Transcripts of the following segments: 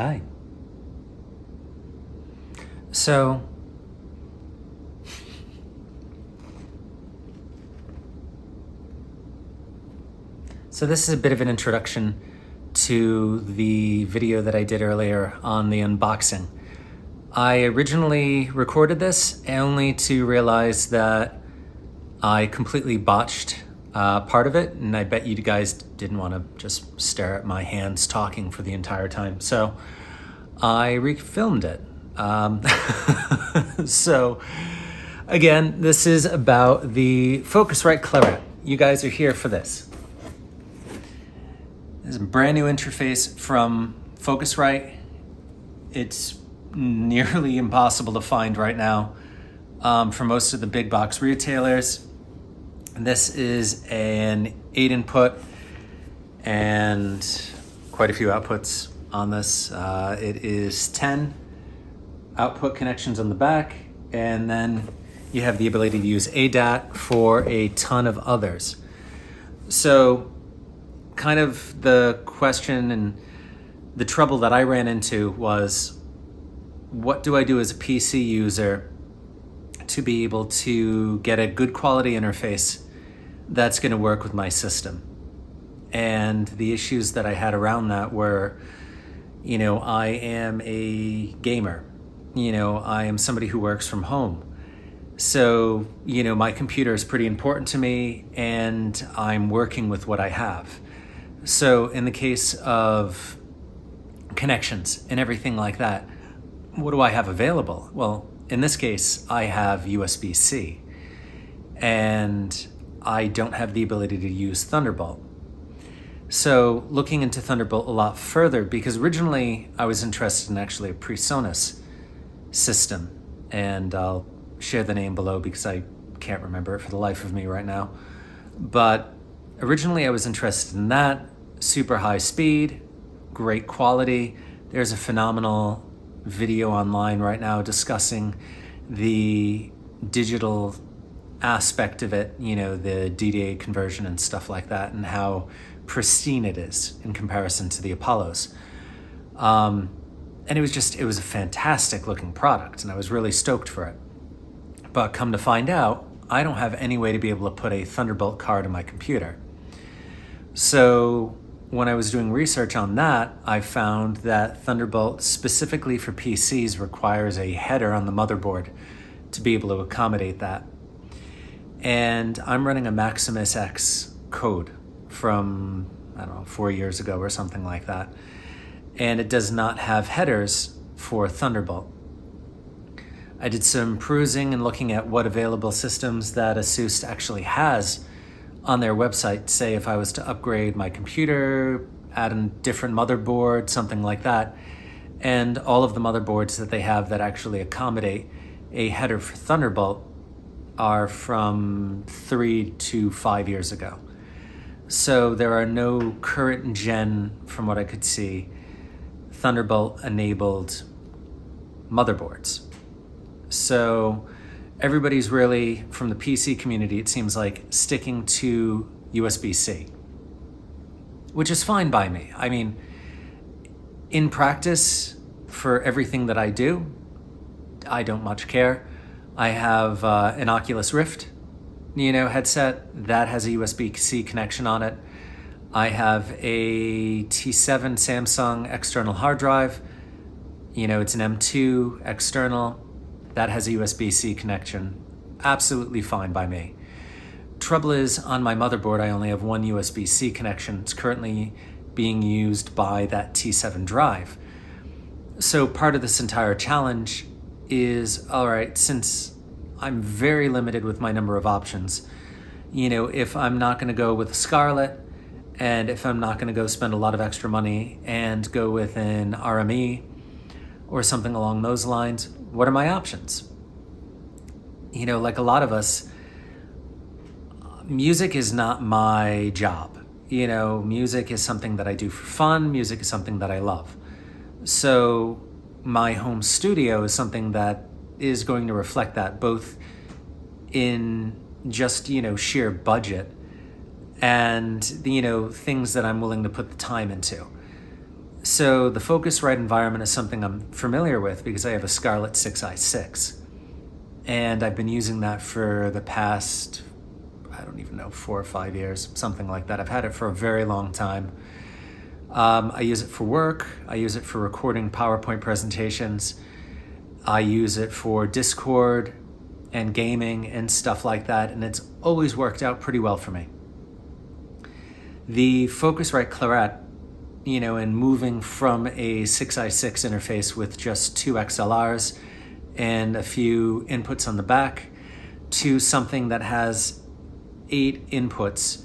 Hi. So, this is a bit of an introduction to the video that I did earlier on the unboxing. I originally recorded this only to realize that I completely botched part of it, and I bet you guys didn't want to just stare at my hands talking for the entire time. So I refilmed it. So again, this is about the Focusrite Clarett. You guys are here for this. This is a brand new interface from Focusrite. It's nearly impossible to find right now for most of the big box retailers. This is an 8-input and quite a few outputs on this. It is 10 output connections on the back, and then you have the ability to use ADAT for a ton of others. So kind of the question and the trouble that I ran into was, what do I do as a PC user to be able to get a good quality interface that's going to work with my system? And the issues that I had around that were, I am a gamer. I am somebody who works from home. So, my computer is pretty important to me, and I'm working with what I have. So in the case of connections and everything like that, what do I have available? Well, in this case, I have USB-C, and I don't have the ability to use Thunderbolt. So looking into Thunderbolt a lot further, because originally I was interested in actually a PreSonus system, and I'll share the name below because I can't remember it for the life of me right now. But originally I was interested in that. Super high speed, great quality. There's a phenomenal video online right now discussing the digital aspect of it, the DDA conversion and stuff like that, and how pristine it is in comparison to the Apollos. And it was a fantastic looking product, and I was really stoked for it. But come to find out, I don't have any way to be able to put a Thunderbolt card in my computer. So when I was doing research on that, I found that Thunderbolt specifically for PCs requires a header on the motherboard to be able to accommodate that. And I'm running a Maximus X code from, 4 years ago or something like that. And it does not have headers for Thunderbolt. I did some perusing and looking at what available systems that ASUS actually has on their website. Say if I was to upgrade my computer, add a different motherboard, something like that. And all of the motherboards that they have that actually accommodate a header for Thunderbolt are from 3 to 5 years ago. So there are no current gen, from what I could see, Thunderbolt enabled motherboards. So everybody's really, from the PC community, it seems like, sticking to USB-C, which is fine by me. I mean, in practice, for everything that I do, I don't much care. I have an Oculus Rift, headset that has a USB-C connection on it. I have a T7 Samsung external hard drive. It's an M2 external that has a USB-C connection. Absolutely fine by me. Trouble is, on my motherboard, I only have one USB-C connection. It's currently being used by that T7 drive. So part of this entire challenge is, all right, since I'm very limited with my number of options, if I'm not going to go with a Scarlett, and if I'm not going to go spend a lot of extra money and go with an RME or something along those lines, what are my options? Like a lot of us, music is not my job. Music is something that I do for fun. Music is something that I love. So my home studio is something that is going to reflect that, both in just, sheer budget and, things that I'm willing to put the time into. So the Focusrite environment is something I'm familiar with because I have a Scarlett 6i6. And I've been using that for the past, I don't even know, 4 or 5 years, something like that. I've had it for a very long time. I use it for work. I use it for recording PowerPoint presentations. I use it for Discord and gaming and stuff like that, and it's always worked out pretty well for me. The Focusrite Clarett, and moving from a 6i6 interface with just 2 XLRs and a few inputs on the back to something that has 8 inputs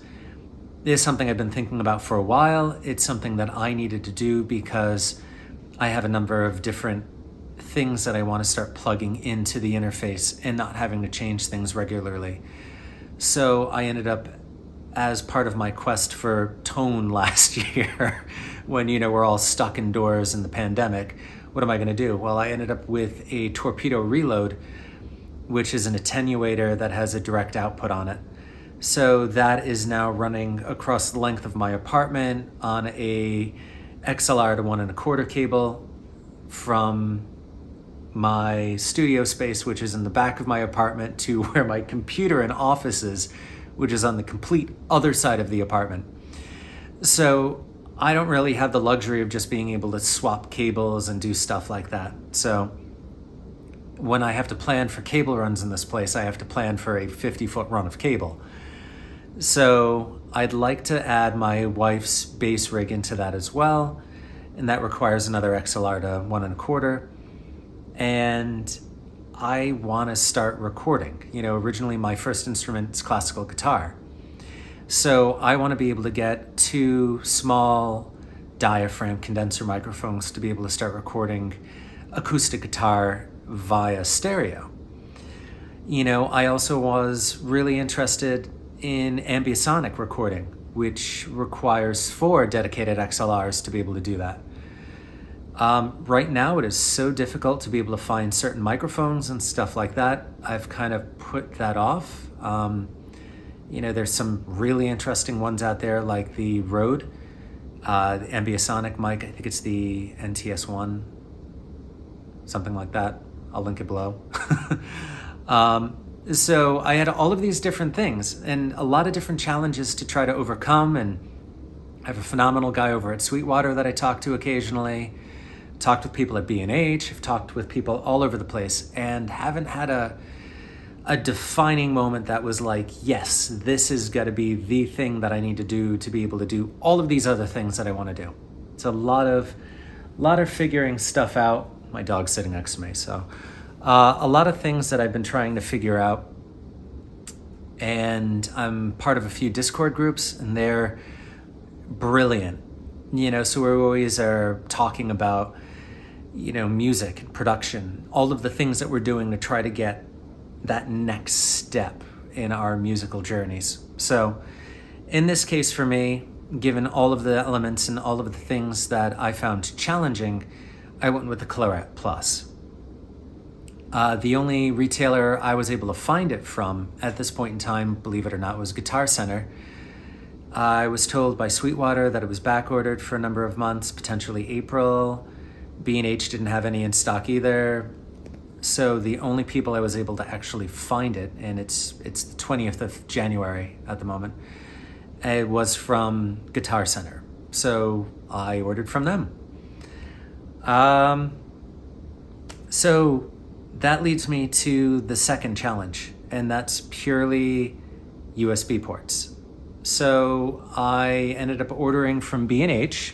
is something I've been thinking about for a while. It's something that I needed to do because I have a number of different things that I want to start plugging into the interface and not having to change things regularly. So I ended up, as part of my quest for tone last year, when we're all stuck indoors in the pandemic, what am I going to do? Well, I ended up with a torpedo reload, which is an attenuator that has a direct output on it. So that is now running across the length of my apartment on a XLR to 1 1/4 cable from my studio space, which is in the back of my apartment, to where my computer and office is, which is on the complete other side of the apartment. So I don't really have the luxury of just being able to swap cables and do stuff like that. So when I have to plan for cable runs in this place, I have to plan for a 50-foot run of cable. So I'd like to add my wife's bass rig into that as well, and that requires another XLR to 1 1/4. And I want to start recording. Originally my first instrument is classical guitar. So I want to be able to get 2 small diaphragm condenser microphones to be able to start recording acoustic guitar via stereo. I also was really interested in ambisonic recording, which requires 4 dedicated XLRs to be able to do that. Right now, it is so difficult to be able to find certain microphones and stuff like that. I've kind of put that off. There's some really interesting ones out there, like the Rode, the ambisonic mic. I think it's the NTS1, something like that. I'll link it below. So I had all of these different things and a lot of different challenges to try to overcome. And I have a phenomenal guy over at Sweetwater that I talk to occasionally. Talked with people at B&H, I've talked with people all over the place, and haven't had a defining moment that was like, yes, this is got to be the thing that I need to do to be able to do all of these other things that I want to do. It's a lot of figuring stuff out. My dog's sitting next to me, so a lot of things that I've been trying to figure out. And I'm part of a few Discord groups, and they're brilliant. So we always are talking about music and production, all of the things that we're doing to try to get that next step in our musical journeys. So in this case for me, given all of the elements and all of the things that I found challenging, I went with the Clarett Plus. The only retailer I was able to find it from at this point in time, believe it or not, was Guitar Center. I was told by Sweetwater that it was back ordered for a number of months, potentially April. B&H didn't have any in stock either. So the only people I was able to actually find it, and it's the 20th of January at the moment, it was from Guitar Center. So I ordered from them. So that leads me to the second challenge, and that's purely USB ports. So I ended up ordering from B&H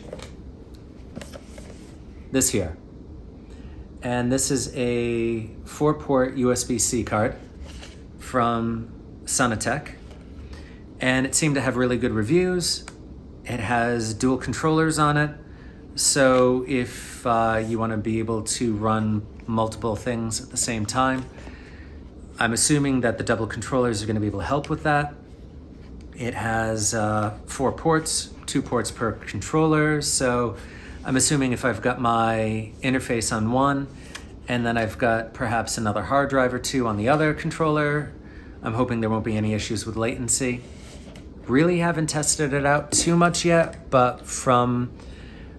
this here. And this is a 4-port USB-C card from Sonatech. And it seemed to have really good reviews. It has dual controllers on it. So if you want to be able to run multiple things at the same time, I'm assuming that the double controllers are going to be able to help with that. It has 4 ports, 2 ports per controller. So I'm assuming if I've got my interface on one, and then I've got perhaps another hard drive or 2 on the other controller, I'm hoping there won't be any issues with latency. Really haven't tested it out too much yet, but from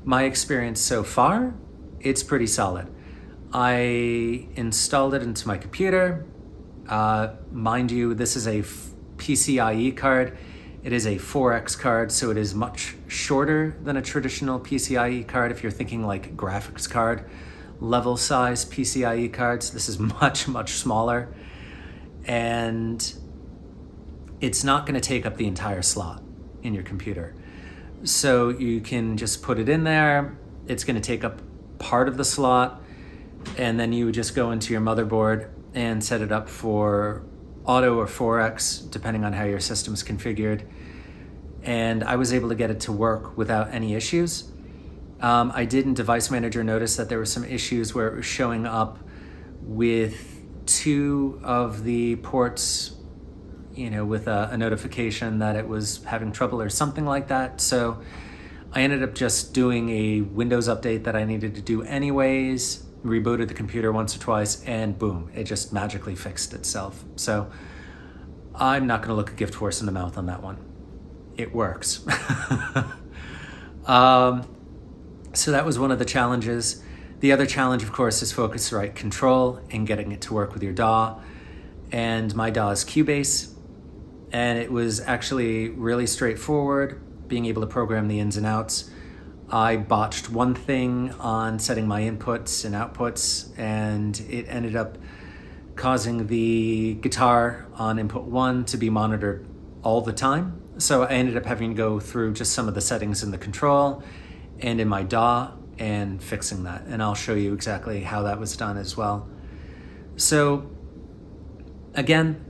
My experience so far, it's pretty solid. I installed it into my computer. Mind you, this is a PCIe card. It is a 4X card, so it is much shorter than a traditional PCIe card. If you're thinking like graphics card level size PCIe cards, this is much, much smaller. And it's not going to take up the entire slot in your computer. So you can just put it in there. It's going to take up part of the slot, and then you would just go into your motherboard and set it up for auto or 4X, depending on how your system's configured. And I was able to get it to work without any issues. I did in Device Manager notice that there were some issues where it was showing up with 2 of the ports, with a notification that it was having trouble or something like that. So I ended up just doing a Windows update that I needed to do anyways, rebooted the computer once or twice, and boom, it just magically fixed itself. So I'm not gonna look a gift horse in the mouth on that one. It works. So that was one of the challenges. The other challenge, of course, is Focusrite control and getting it to work with your DAW. And my DAW is Cubase. And it was actually really straightforward, being able to program the ins and outs. I botched one thing on setting my inputs and outputs, and it ended up causing the guitar on input 1 to be monitored all the time. So I ended up having to go through just some of the settings in the control and in my DAW and fixing that. And I'll show you exactly how that was done as well. So again,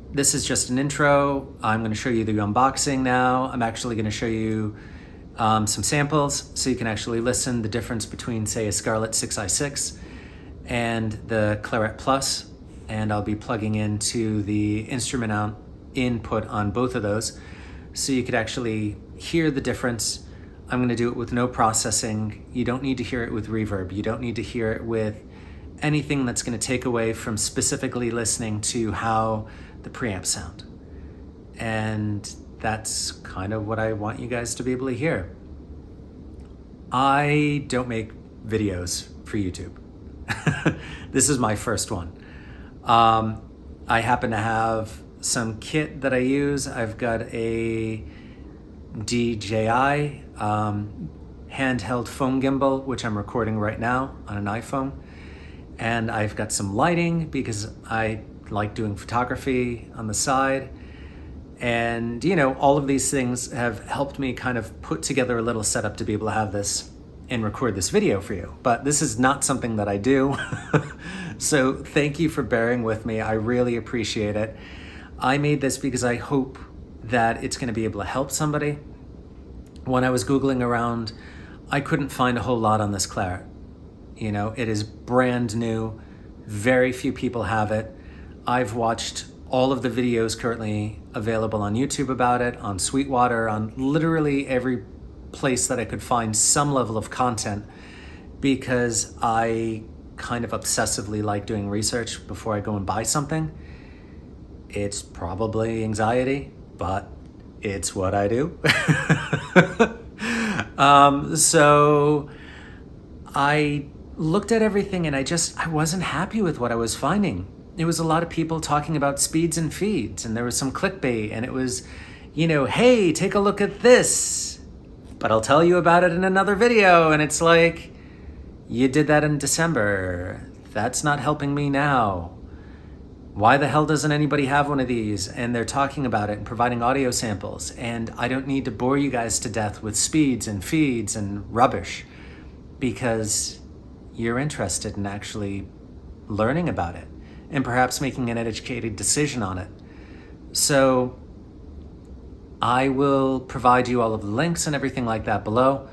this is just an intro. I'm going to show you the unboxing now. I'm actually going to show you some samples so you can actually listen the difference between, say, a Scarlett 6i6 and the Clarett Plus. And I'll be plugging into the instrument input on both of those so you could actually hear the difference. I'm going to do it with no processing. You don't need to hear it with reverb. You don't need to hear it with anything that's going to take away from specifically listening to how the preamps sound. And that's kind of what I want you guys to be able to hear. I don't make videos for YouTube. This is my first one. I happen to have some kit that I use. I've got a DJI handheld phone gimbal, which I'm recording right now on an iPhone. And I've got some lighting because I like doing photography on the side. And, all of these things have helped me kind of put together a little setup to be able to have this and record this video for you. But this is not something that I do. So thank you for bearing with me. I really appreciate it. I made this because I hope that it's going to be able to help somebody. When I was Googling around, I couldn't find a whole lot on this Clarett. It is brand new. Very few people have it. I've watched all of the videos currently available on YouTube about it, on Sweetwater, on literally every place that I could find some level of content, because I kind of obsessively like doing research before I go and buy something. It's probably anxiety, but it's what I do. So I looked at everything and I wasn't happy with what I was finding. It was a lot of people talking about speeds and feeds, and there was some clickbait, and it was, hey, take a look at this, but I'll tell you about it in another video. And it's like, you did that in December. That's not helping me now. Why the hell doesn't anybody have one of these? And they're talking about it and providing audio samples. And I don't need to bore you guys to death with speeds and feeds and rubbish, because you're interested in actually learning about it and perhaps making an educated decision on it. So I will provide you all of the links and everything like that below.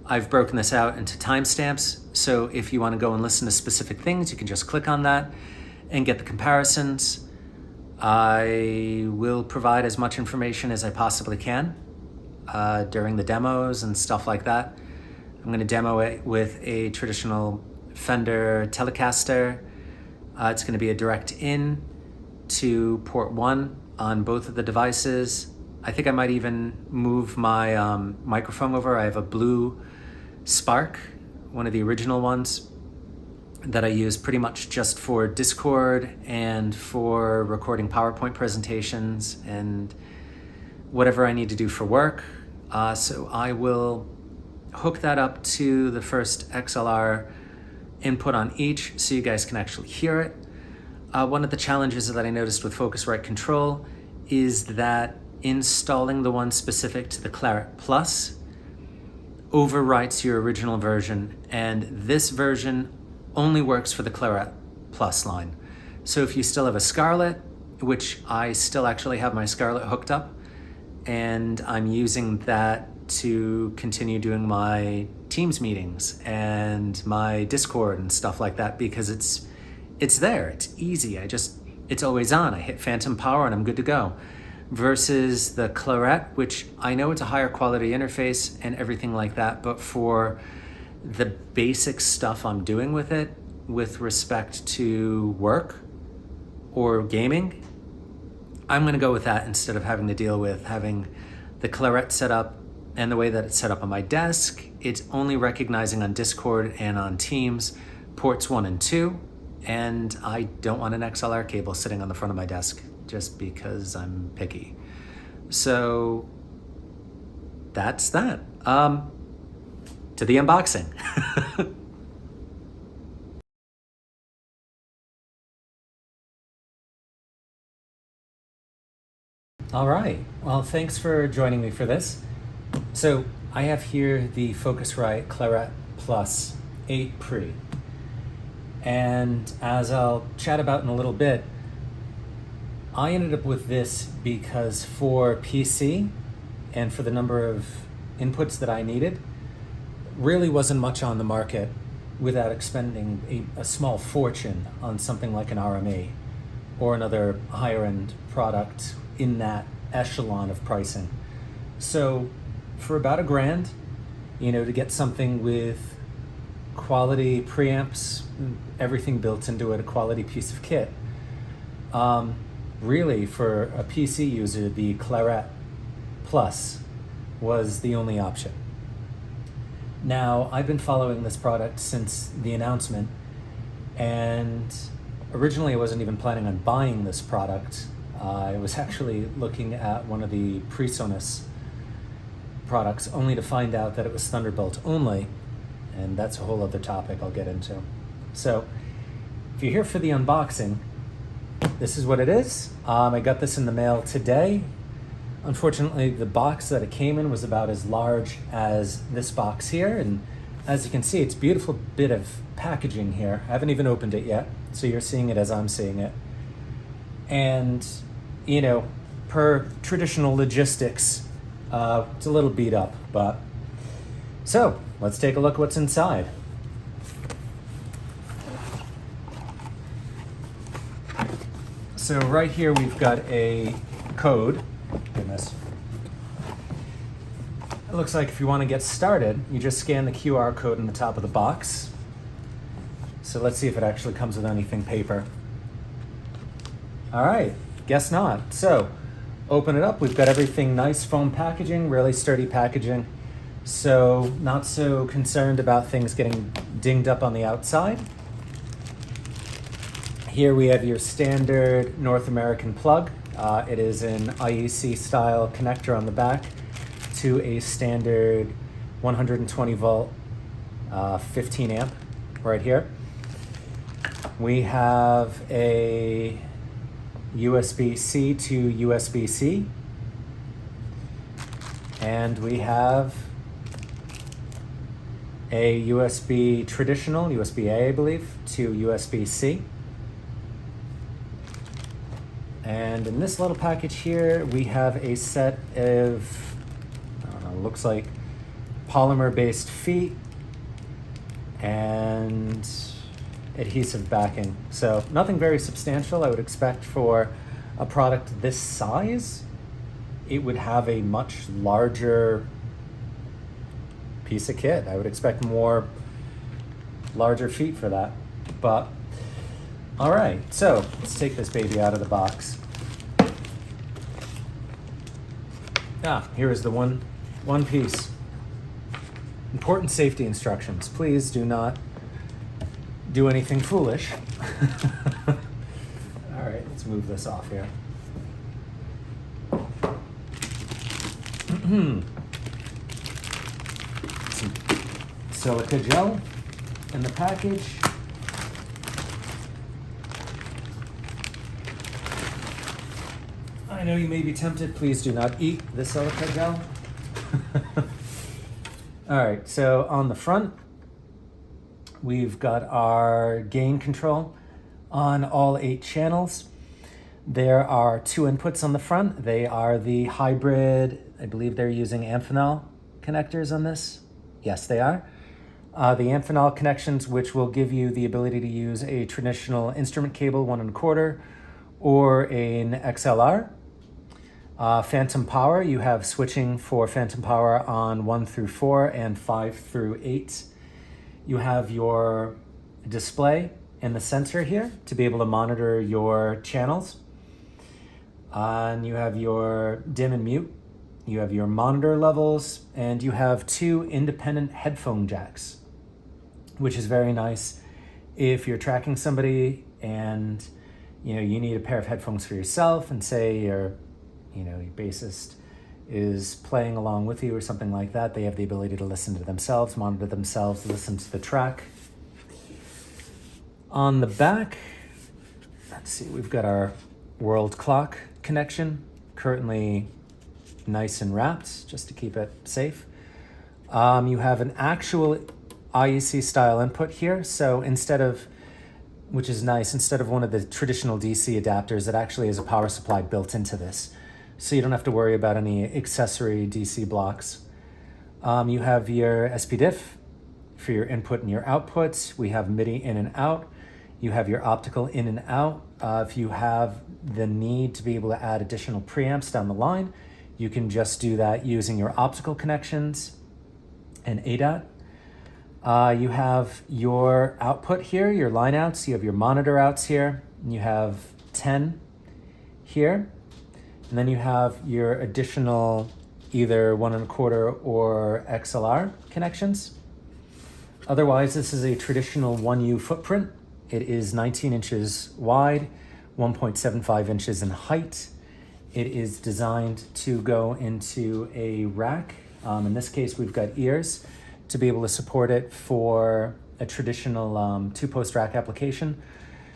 I've broken this out into timestamps, so if you want to go and listen to specific things, you can just click on that and get the comparisons. I will provide as much information as I possibly can during the demos and stuff like that. I'm going to demo it with a traditional Fender Telecaster. It's going to be a direct in to port 1 on both of the devices. I think I might even move my microphone over. I have a blue Spark, one of the original ones that I use pretty much just for Discord and for recording PowerPoint presentations and whatever I need to do for work. So I will hook that up to the first XLR input on each so you guys can actually hear it. One of the challenges that I noticed with Focusrite Control is that installing the one specific to the Clarett Plus overwrites your original version, and this version only works for the Clarett Plus line. So if you still have a Scarlett, which I still actually have my Scarlett hooked up, and I'm using that to continue doing my Teams meetings and my Discord and stuff like that, because it's there, it's easy. It's always on. I hit phantom power and I'm good to go. Versus the Clarett, which I know it's a higher quality interface and everything like that, but for the basic stuff I'm doing with it, with respect to work or gaming, I'm gonna go with that instead of having to deal with having the Clarett set up and the way that it's set up on my desk. It's only recognizing on Discord and on Teams ports 1 and 2, and I don't want an XLR cable sitting on the front of my desk just because I'm picky. So that's that. To the unboxing. All right, well, thanks for joining me for this. So I have here the Focusrite Clarett 8Pre. And as I'll chat about in a little bit, I ended up with this because for PC and for the number of inputs that I needed, really wasn't much on the market without expending a small fortune on something like an RMA or another higher end product in that echelon of pricing. So for about $1,000, to get something with quality preamps, everything built into it, a quality piece of kit, really for a PC user, the Clarett Plus was the only option. Now, I've been following this product since the announcement, and originally I wasn't even planning on buying this product. I was actually looking at one of the PreSonus products only to find out that it was Thunderbolt only, and that's a whole other topic I'll get into. So if you're here for the unboxing, this is what it is. I got this in the mail today. Unfortunately, the box that it came in was about as large as this box here, and as you can see, it's a beautiful bit of packaging here. I haven't even opened it yet, so you're seeing it as I'm seeing it. And, per traditional logistics, it's a little beat up, but... So, let's take a look at what's inside. So right here we've got a code. Goodness. It looks like if you want to get started, you just scan the QR code in the top of the box. So let's see if it actually comes with anything paper. All right, guess not. So open it up. We've got everything nice foam packaging, really sturdy packaging. So not so concerned about things getting dinged up on the outside. Here we have your standard North American plug. It is an IEC style connector on the back to a standard 120 volt 15 amp right here. We have a USB-C to USB-C, and we have a USB traditional, USB-A I believe, to USB-C. And in this little package here, we have a set of, I don't know, looks like polymer-based feet and adhesive backing. So nothing very substantial. I would expect for a product this size, it would have a much larger piece of kit. I would expect more larger feet for that. But all right, so let's take this baby out of the box. Here is the one piece. Important safety instructions. Please do not do anything foolish. All right, let's move this off here. Some silica gel in the package. I know you may be tempted. Please do not eat the silica gel. All right, so on the front, we've got our gain control on all 8 channels. There are 2 inputs on the front. They are the hybrid, I believe they're using Amphenol connectors on this. Yes, they are. The Amphenol connections, which will give you the ability to use a traditional instrument cable 1 1/4 or an XLR. Phantom power, you have switching for phantom power on 1 through 4 and 5 through 8. You have your display and the sensor here to be able to monitor your channels. And you have your dim and mute. You have your monitor levels, and you have 2 independent headphone jacks, which is very nice if you're tracking somebody and you need a pair of headphones for yourself, and say your bassist is playing along with you or something like that. They have the ability to listen to themselves, monitor themselves, listen to the track. On the back, let's see, we've got our world clock connection, currently nice and wrapped just to keep it safe. You have an actual IEC style input here. So instead of, which is nice, instead of one of the traditional DC adapters, it actually has a power supply built into this. So you don't have to worry about any accessory DC blocks. You have your SPDIF for your input and your outputs. We have MIDI in and out. You have your optical in and out. If you have the need to be able to add additional preamps down the line, you can just do that using your optical connections and ADAT. You have your output here, your line outs. You have your monitor outs here. And you have 10 here. And then you have your additional either 1 1/4 or XLR connections. Otherwise, this is a traditional 1U footprint. It is 19 inches wide, 1.75 inches in height. It is designed to go into a rack. In this case, we've got ears to be able to support it for a traditional 2-post rack application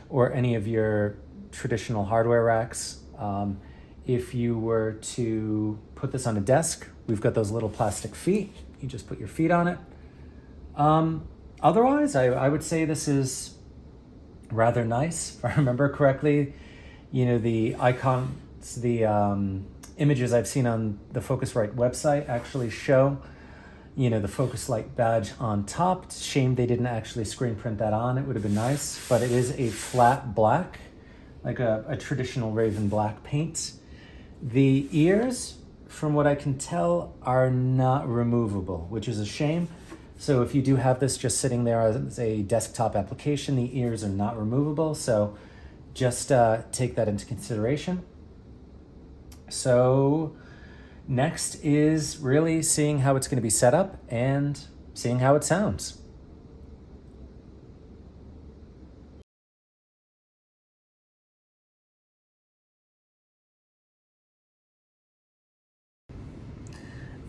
or any of your traditional hardware racks. If you were to put this on a desk, we've got those little plastic feet. You just put your feet on it. Otherwise, I would say this is rather nice. If I remember correctly, the icons, the images I've seen on the Focusrite website actually show, the Focusrite badge on top. It's a shame they didn't actually screen print that on. It would have been nice, but it is a flat black, like a traditional Raven black paint. The ears, from what I can tell, are not removable, which is a shame. So if you do have this just sitting there as a desktop application, the ears are not removable. So just take that into consideration. So next is really seeing how it's going to be set up and seeing how it sounds.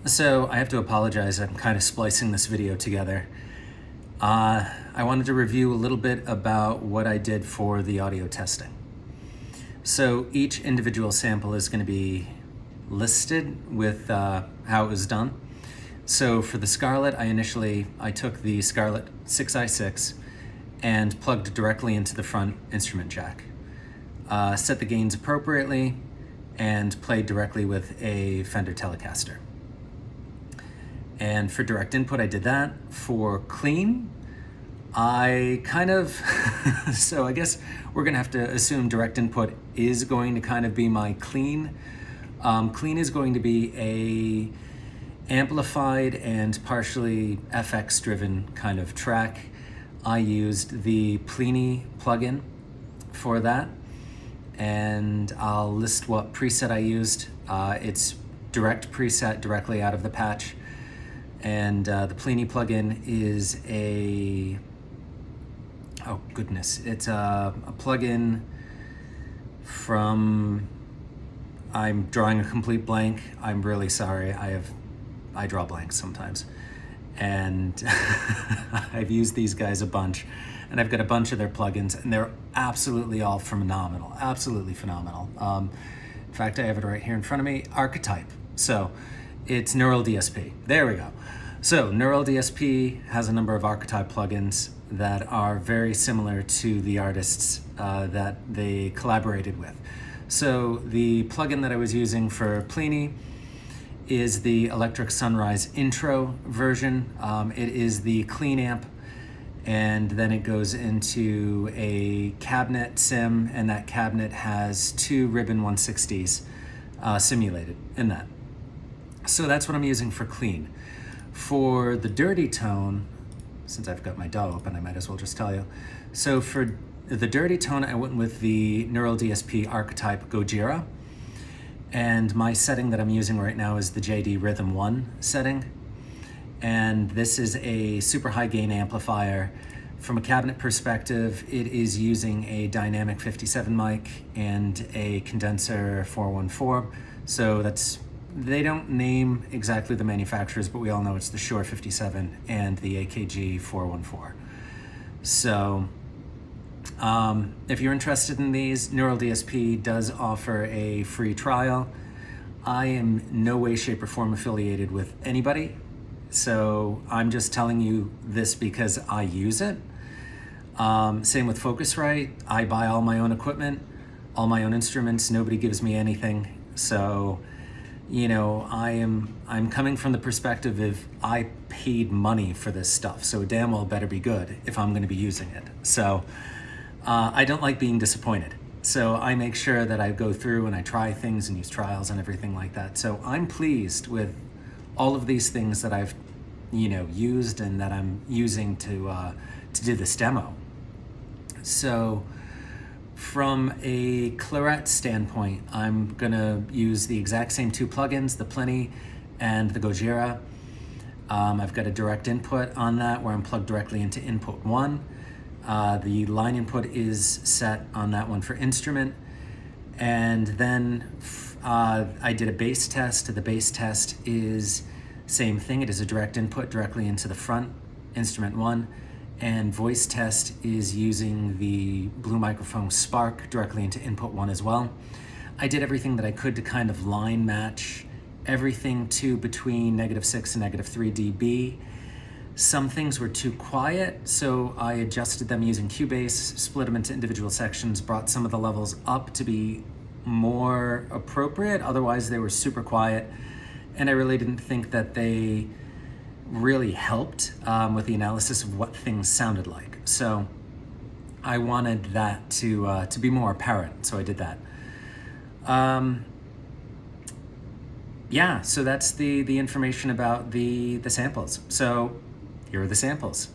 So I have to apologize, I'm kind of splicing this video together. I wanted to review a little bit about what I did for the audio testing. So each individual sample is going to be listed with how it was done. So for the Scarlett, I took the Scarlett 6i6 and plugged directly into the front instrument jack. Set the gains appropriately and played directly with a Fender Telecaster. And for direct input, I did that. For clean, I kind of, so I guess we're gonna have to assume direct input is going to kind of be my clean. Clean is going to be a amplified and partially FX driven kind of track. I used the Plini plugin for that, and I'll list what preset I used. It's direct preset directly out of the patch. And the Plini plugin is a, oh goodness, it's a plugin from, I'm drawing a complete blank. I'm really sorry. I draw blanks sometimes. And I've used these guys a bunch, and I've got a bunch of their plugins, and they're absolutely all phenomenal, absolutely phenomenal. In fact, I have it right here in front of me, Archetype. So it's Neural DSP. There we go. So Neural DSP has a number of Archetype plugins that are very similar to the artists that they collaborated with. So the plugin that I was using for Plini is the Electric Sunrise intro version. It is the clean amp, and then it goes into a cabinet sim, and that cabinet has 2 Ribbon 160s simulated in that. So that's what I'm using for clean. For the dirty tone, since I've got my DAW open, I might as well just tell you. So for the dirty tone, I went with the Neural DSP Archetype Gojira. And my setting that I'm using right now is the JD Rhythm 1 setting. And this is a super high gain amplifier. From a cabinet perspective, it is using a dynamic 57 mic and a condenser 414. So that's, they don't name exactly the manufacturers, but we all know it's the Shure 57 and the AKG 414. So if you're interested in these, Neural DSP does offer a free trial. I am no way, shape, or form affiliated with anybody, so I'm just telling you this because I use it. Same with Focusrite. I buy all my own equipment, all my own instruments. Nobody gives me anything. So, you know, I'm coming from the perspective of I paid money for this stuff, so it damn well better be good if I'm going to be using it. So I don't like being disappointed. So I make sure that I go through and I try things and use trials and everything like that. So I'm pleased with all of these things that I've, you know, used and that I'm using to do this demo. So from a Clarett standpoint, I'm gonna use the exact same 2 plugins, the Plini and the Gojira. I've got a direct input on that where I'm plugged directly into input 1. The line input is set on that one for instrument. And then I did a bass test. The bass test is same thing. It is a direct input directly into the front, instrument 1. And voice test is using the Blue Microphone Spark directly into input 1 as well. I did everything that I could to kind of line match everything to between -6 and -3 dB. Some things were too quiet, so I adjusted them using Cubase, split them into individual sections, brought some of the levels up to be more appropriate. Otherwise, they were super quiet, and I really didn't think that they really helped with the analysis of what things sounded like. So I wanted that to be more apparent, so I did that. Yeah, so that's the information about the samples. So here are the samples.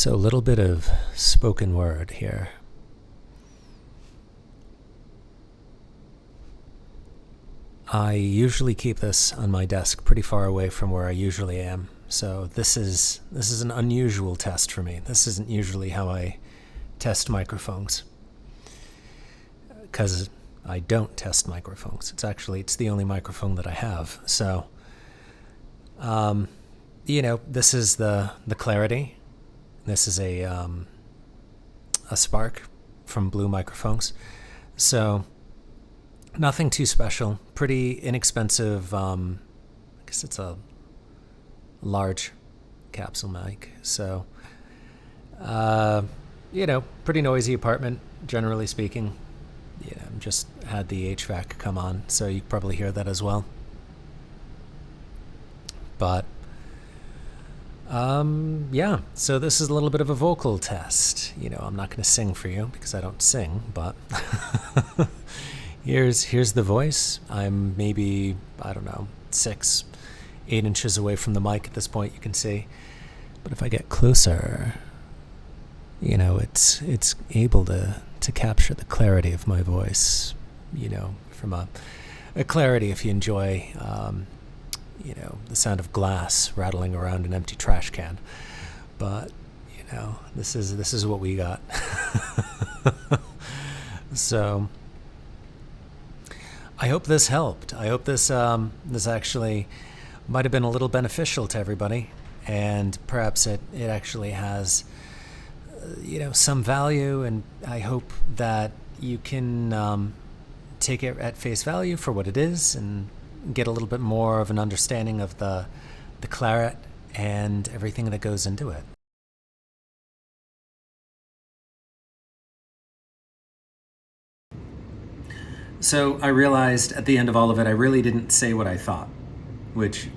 So a little bit of spoken word here. I usually keep this on my desk pretty far away from where I usually am. So this is an unusual test for me. This isn't usually how I test microphones, because I don't test microphones. It's the only microphone that I have. So, this is the Clarity. This is a Spark from Blue Microphones. So nothing too special. Pretty inexpensive. I guess it's a large capsule mic. So, pretty noisy apartment, generally speaking. Just had the HVAC come on, so you probably hear that as well. But, so this is a little bit of a vocal test. I'm not going to sing for you because I don't sing, but here's the voice. I'm maybe, 6, 8 inches away from the mic at this point, you can see. But if I get closer, it's able to capture the clarity of my voice, from a clarity if you enjoy, the sound of glass rattling around an empty trash can. But, this is what we got. So I hope this helped. I hope this actually might have been a little beneficial to everybody, and perhaps it actually has some value, and I hope that you can take it at face value for what it is and get a little bit more of an understanding of the Clarett and everything that goes into it. So I realized at the end of all of it, I really didn't say what I thought, which,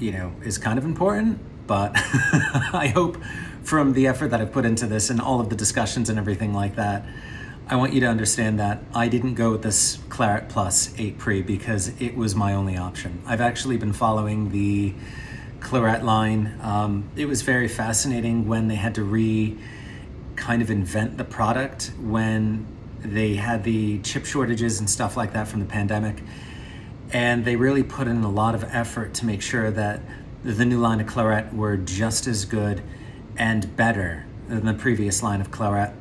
is kind of important, but I hope from the effort that I've put into this and all of the discussions and everything like that, I want you to understand that I didn't go with this Clarett Plus 8Pre because it was my only option. I've actually been following the Clarett line. It was very fascinating when they had to kind of invent the product when they had the chip shortages and stuff like that from the pandemic. And they really put in a lot of effort to make sure that the new line of Clarett were just as good and better than the previous line of Clarett.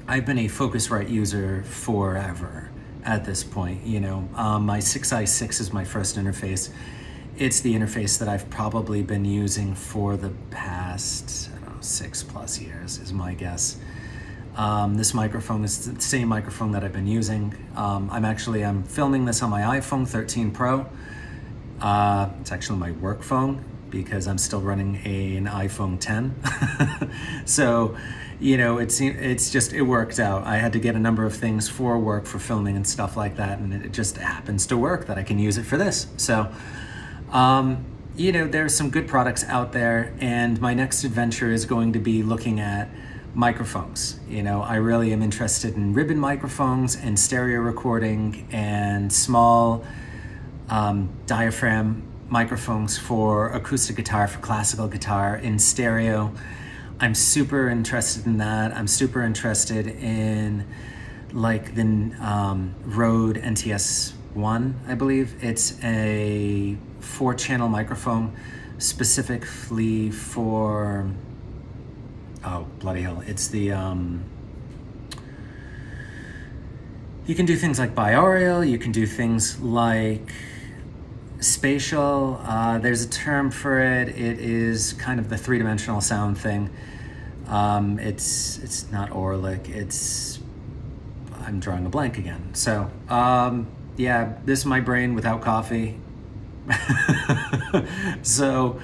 I've been a Focusrite user forever at this point. My 6i6 is my first interface. It's the interface that I've probably been using for the past, 6+ years is my guess. This microphone is the same microphone that I've been using. I'm filming this on my iPhone 13 Pro. It's actually my work phone because I'm still running an iPhone 10. So, it worked out. I had to get a number of things for work, for filming and stuff like that, and it just happens to work that I can use it for this. So, there's some good products out there, and my next adventure is going to be looking at microphones. I really am interested in ribbon microphones and stereo recording and small diaphragm microphones for acoustic guitar, for classical guitar in stereo. I'm super interested in that. I'm super interested in the Rode NTS-1, I believe. It's a 4-channel microphone specifically for, oh, bloody hell. It's the, you can do things like binaural, you can do things like spatial. There's a term for it. It is kind of the 3-dimensional sound thing. It's not Orlick. I'm drawing a blank again. So, this is my brain without coffee. So,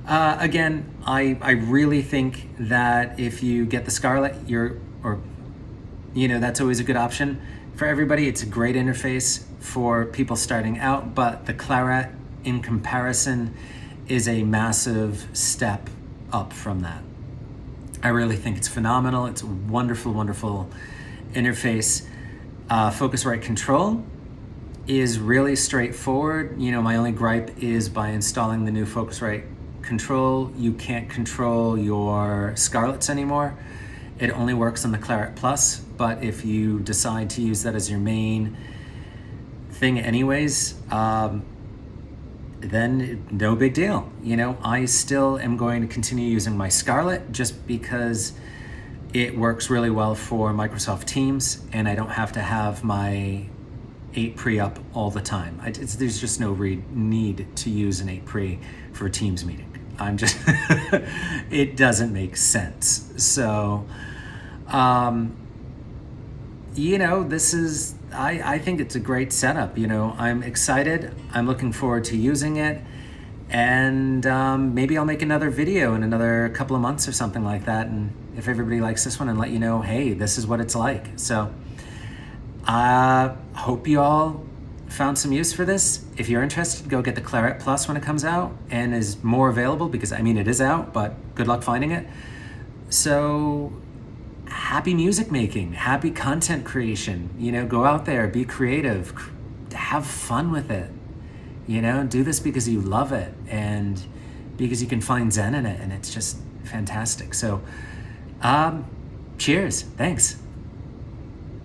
again, I really think that if you get the Scarlett, that's always a good option. For everybody, it's a great interface for people starting out, but the Clarett, in comparison, is a massive step up from that. I really think it's phenomenal. It's a wonderful, wonderful interface. Focusrite control is really straightforward. My only gripe is by installing the new Focusrite control. You can't control your Scarletts anymore. It only works on the Clarett Plus, but if you decide to use that as your main thing anyways, then no big deal. You know, I still am going to continue using my Scarlett just because it works really well for Microsoft Teams, and I don't have to have my 8Pre up all the time. There's just no need to use an 8Pre for a Teams meeting. I'm just, it doesn't make sense. So, you know, this is, I think it's a great setup. You know, I'm excited. I'm looking forward to using it. And maybe I'll make another video in another couple of months or something like that. And if everybody likes this one, and let you know, hey, this is what it's like. So I hope you all found some use for this. If you're interested, go get the Clarett Plus when it comes out and is more available, because I mean, it is out, but good luck finding it. So happy music making, happy content creation. You know, go out there, be creative, have fun with it. You know, do this because you love it and because you can find zen in it, and it's just fantastic. So cheers, thanks.